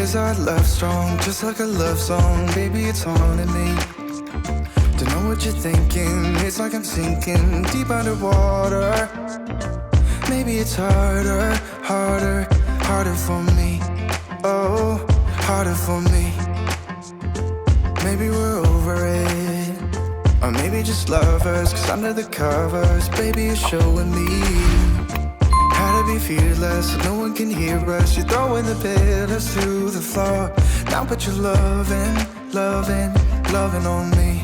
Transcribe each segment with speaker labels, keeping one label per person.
Speaker 1: Is our love strong, just like a love song? Baby, it's haunting me. Don't know what you're thinking, it's like I'm sinking deep underwater. Maybe it's harder, harder, harder for me. Oh, harder for me. Maybe we're over it, or maybe just lovers, cause under the covers, baby, you're showing me how to be fearless so no one can hear us. You're throwing the pillars to the floor. Now put your loving, loving, loving on me.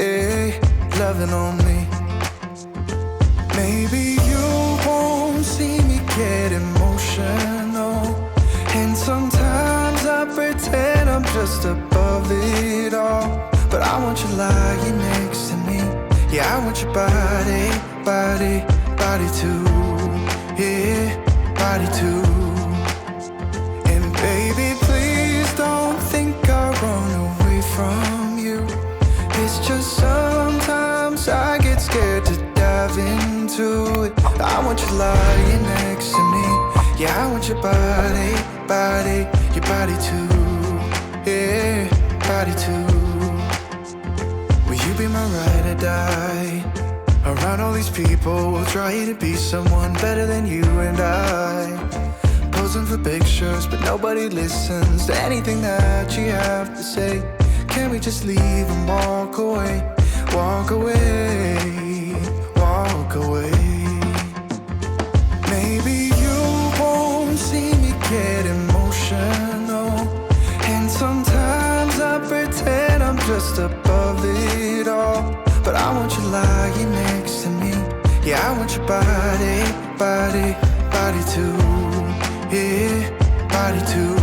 Speaker 1: Eh, loving on me. Maybe you won't see me get emotional, and sometimes I pretend I'm just above it all. But I want you lying next to me. Yeah, I want your body, body, body too. Yeah, body too. And baby, please don't think I'll run away from you. It's just sometimes I get scared to dive into it. I want you lying next to me. Yeah, I want your body, body, your body too. Yeah, body too. Will you be my ride or die? Around all these people, we'll try to be someone better than you and I. Posing for pictures, but nobody listens to anything that you have to say. Can't we just leave and walk away? Walk away, walk away. Maybe you won't see me get emotional, and sometimes I pretend I'm just above it all. But I want you lying next to me. Yeah, I want your body, body, body too. Yeah, body too.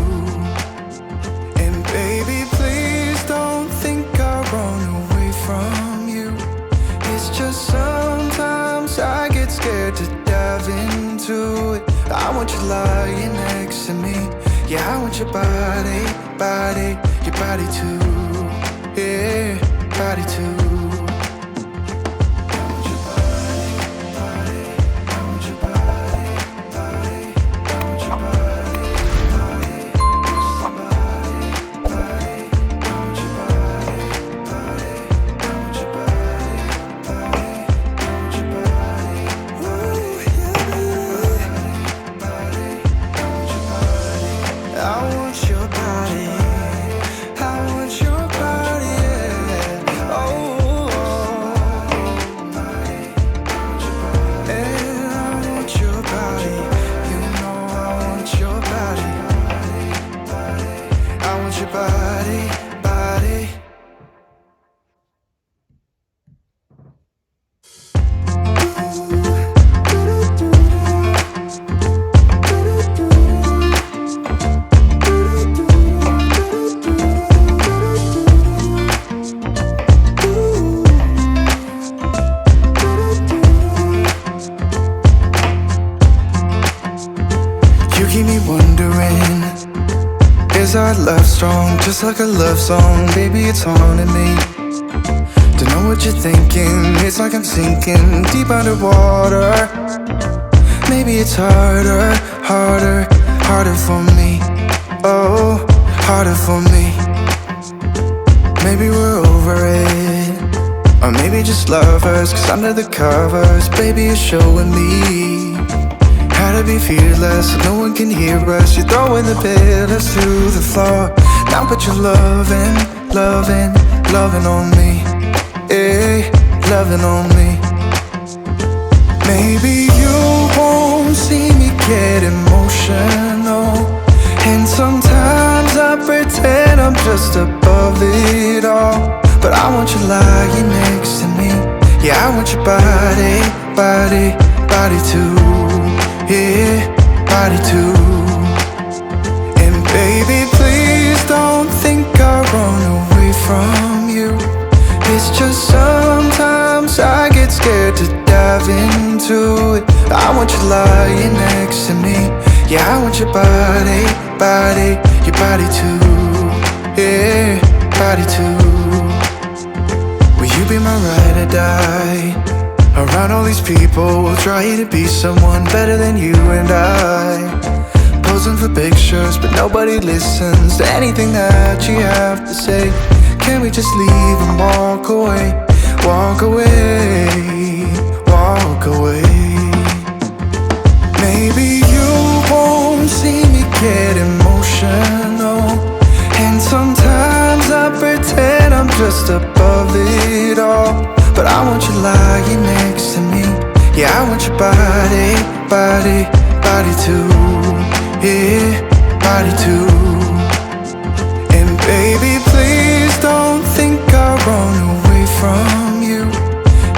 Speaker 1: And baby, please don't think I'll run away from you. It's just sometimes I get scared to dive into it. I want you lying next to me. Yeah, I want your body, body, your body too. Yeah, body too. Is our love strong, just like a love song? Baby, it's haunting me. Don't know what you're thinking, it's like I'm sinking deep underwater. Maybe it's harder, harder, harder for me. Oh, harder for me. Maybe we're over it, or maybe just lovers, cause under the covers, baby, you're showing me how to be fearless so no one can hear us. You're throwing the pillars to the floor. Now put your loving, loving, loving on me. Eh, loving on me. Maybe you won't see me get emotional, and sometimes I pretend I'm just above it all. But I want you lying next to me. Yeah, I want your body, body, body too. Yeah, body too. And baby, please don't think I'll run away from you. It's just sometimes I get scared to dive into it. I want you lying next to me. Yeah, I want your body, body, your body too. Yeah, body too. Will you be my ride or die? Around all these people, we'll try to be someone better than you and I. Posing for pictures, but nobody listens to anything that you have to say. Can we just leave and walk away? Walk away, walk away. Maybe you won't see me get emotional, and sometimes I pretend I'm just above it all. But I want you lying next to me. Yeah, I want your body, body, body too. Yeah, body too. And baby, please don't think I'll run away from you.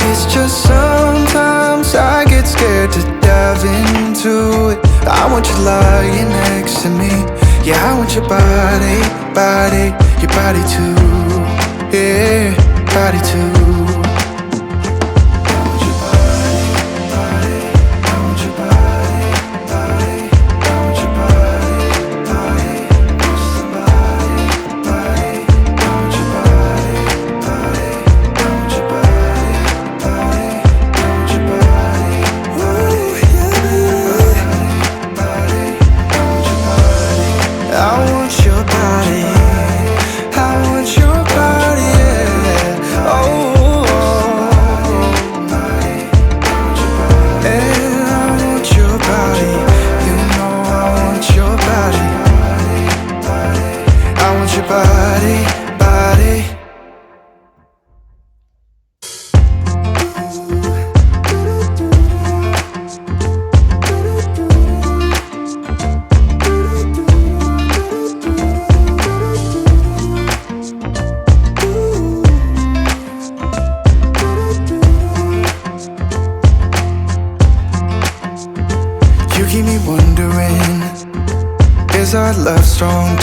Speaker 1: It's just sometimes I get scared to dive into it. I want you lying next to me. Yeah, I want your body, body, your body too. Yeah, body too.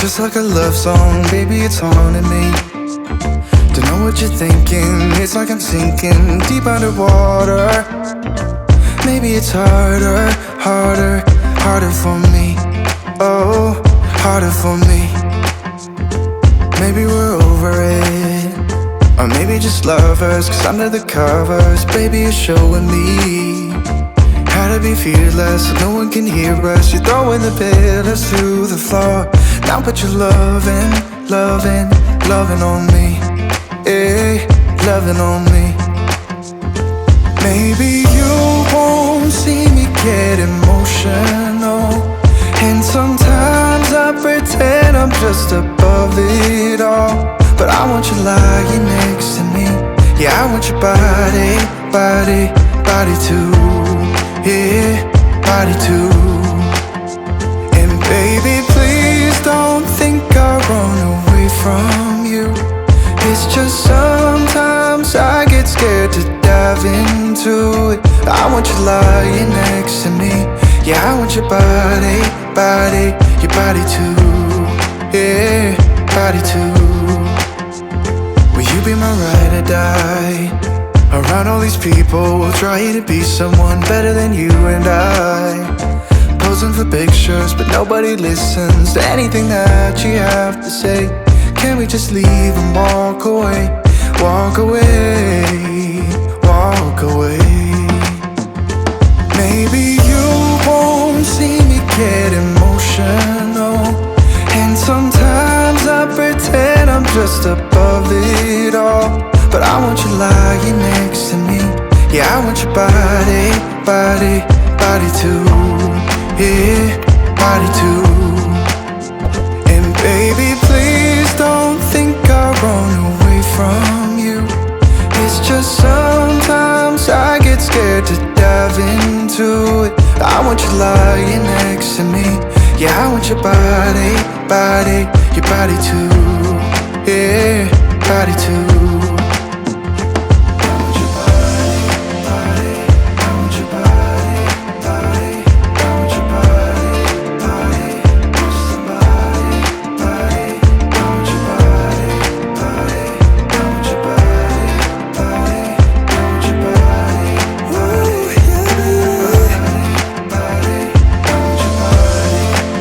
Speaker 1: Just like a love song, baby, it's haunting me. Don't know what you're thinking, it's like I'm sinking deep underwater. Maybe it's harder, harder, harder for me. Oh, harder for me. Maybe we're over it, or maybe just lovers, cause under the covers, baby, you're showing me how to be fearless so no one can hear us. You're throwing the pillars through the floor. Now put your loving, loving, loving on me. Eh, loving on me. Maybe you won't see me get emotional, and sometimes I pretend I'm just above it all. But I want you lying next to me. Yeah, I want your body, body, body too. Yeah, body too. And baby, please don't think I'll run away from you. It's just sometimes I get scared to dive into it. I want you lying next to me. Yeah, I want your body, body, your body too. Yeah, body too. Will you be my ride or die? Around all these people, we'll try to be someone better than you and I. Posing for pictures, but nobody listens to anything that you have to say. Can we just leave and walk away? Walk away, walk away. Maybe you won't see me get emotional, and sometimes I pretend I'm just above it all. But I want you lying next to me. Yeah, I want your body, body, body too. Yeah, body too. And baby, please don't think I'll run away from you. It's just sometimes I get scared to dive into it. I want you lying next to me. Yeah, I want your body, body, your body too. Yeah, body too.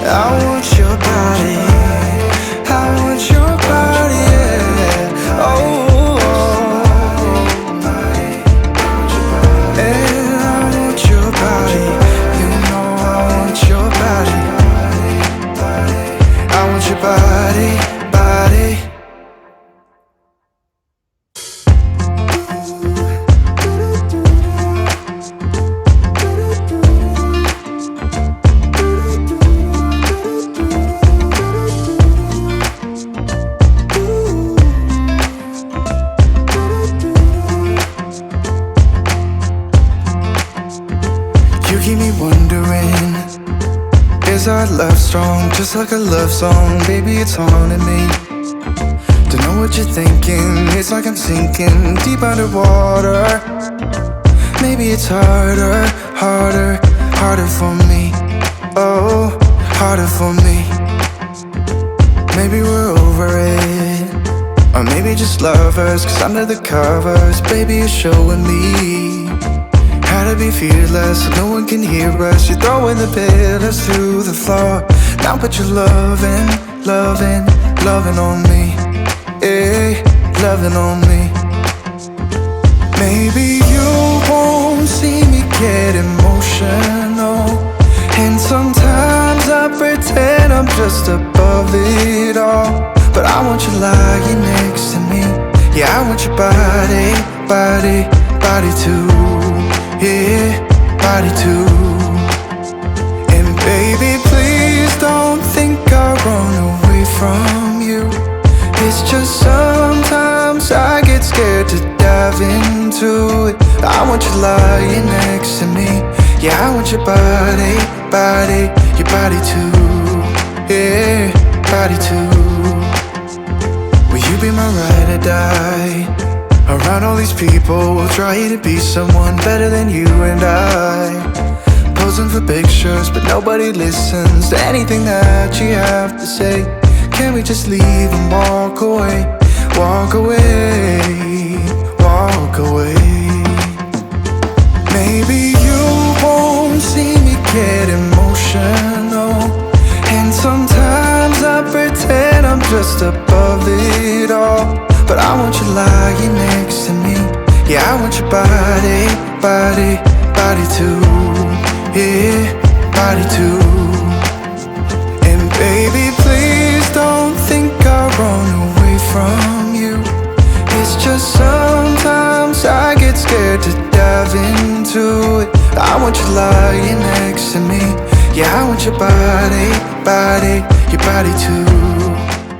Speaker 1: I want your body, yeah. Oh, keep me wondering, is our love strong, just like a love song? Baby, it's haunting me. Don't know what you're thinking, it's like I'm sinking deep underwater. Maybe it's harder, harder, harder for me. Oh, harder for me. Maybe we're over it, or maybe just lovers, cause under the covers, baby, you're showing me how to be fearless so no one can hear us. You're throwing the pillars through the floor. Now put your loving, loving, loving on me. Eh, loving on me. Maybe you won't see me get emotional, and sometimes I pretend I'm just above it all. But I want you lying next to me. Yeah, I want your body, body, body too. Yeah, body too. And baby, please don't think I'll run away from you. It's just sometimes I get scared to dive into it. I want you lying next to me. Yeah, I want your body, body, your body too. Yeah, body too. Will you be my ride or die? Around all these people, we'll try to be someone better than you and I. Posing for pictures, but nobody listens to anything that you have to say. Can we just leave and walk away? Walk away, walk away. Maybe you won't see me get emotional, and sometimes I pretend I'm just above it all. But I want you lying next to me. Yeah, I want your body, body, body too. Yeah, body too. And baby, please don't think I'll run away from you. It's just sometimes I get scared to dive into it. I want you lying next to me. Yeah, I want your body, body, your body too.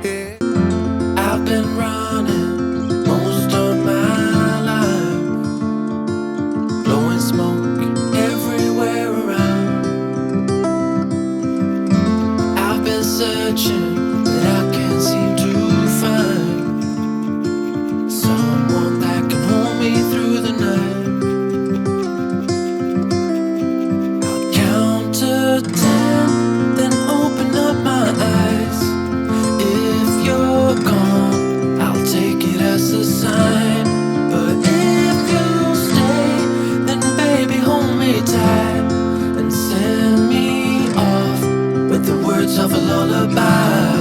Speaker 1: Yeah. I've been running most of my life, blowing smoke everywhere around. I've been searching, but I can't seem to find someone that can hold me through the night. I'll count to 10, then open up my eyes. If you're gone, I'll take it as a sign. But if you stay, then baby, hold me tight and send me off with the words of a lullaby.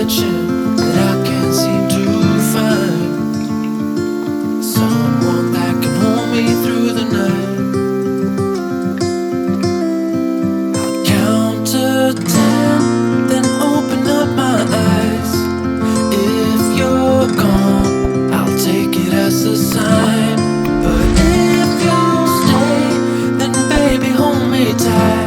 Speaker 1: searching, but I can't seem to find someone that can hold me through the night. I'll count to 10, then open up my eyes. If you're gone, I'll take it as a sign. But if you stay, then baby hold me tight.